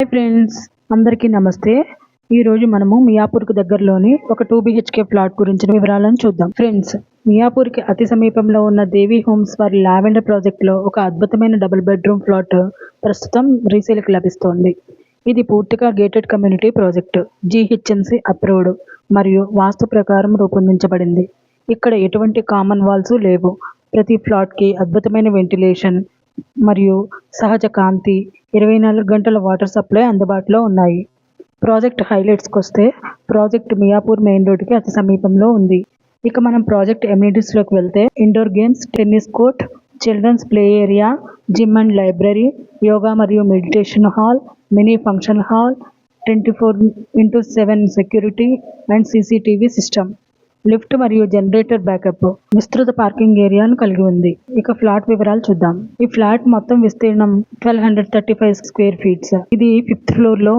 Hi friends, అందరికీ నమస్తే. ఈ రోజు మనము మియాపూర్కి దగ్గరలోని ఒక 2 BHK ఫ్లాట్ గురించిన వివరాలను చూద్దాం. ఫ్రెండ్స్, మియాపూర్కి అతి సమీపంలో ఉన్న దేవి హోమ్స్ వారి లావెండర్ ప్రాజెక్ట్లో ఒక అద్భుతమైన డబుల్ బెడ్రూమ్ ఫ్లాట్ ప్రస్తుతం రీసేల్కి లభిస్తోంది. ఇది పూర్తిగా gated community project, GHMC approved మరియు వాస్తు ప్రకారం రూపొందించబడింది. ఇక్కడ ఎటువంటి కామన్ వాల్స్ లేవు. ప్రతి ఫ్లాట్కి అద్భుతమైన వెంటిలేషన్ మరియు సహజ కాంతి, 24 గంటల వాటర్ సప్లై అందుబాటులో ఉన్నాయి. ప్రాజెక్ట్ హైలైట్స్కి వస్తే, ప్రాజెక్ట్ మియాపూర్ మెయిన్ రోడ్డుకి అతి సమీపంలో ఉంది. ఇక మనం ప్రాజెక్ట్ ఎమ్యూనిటీస్లోకి వెళ్తే, indoor games, tennis court, children's play area, gym and library, yoga మరియు meditation hall, mini function hall, 24x7 security and CCTV system, lift మరియు జనరేటర్ బ్యాకప్, విస్తృత పార్కింగ్ ఏరియాను కలిగి ఉంది. ఇక ఫ్లాట్ వివరాలు చూద్దాం. ఈ ఫ్లాట్ మొత్తం విస్తీర్ణం 1235 స్క్వేర్ ఫీట్స్. ఇది 5th ఫ్లోర్ లో ఉంది.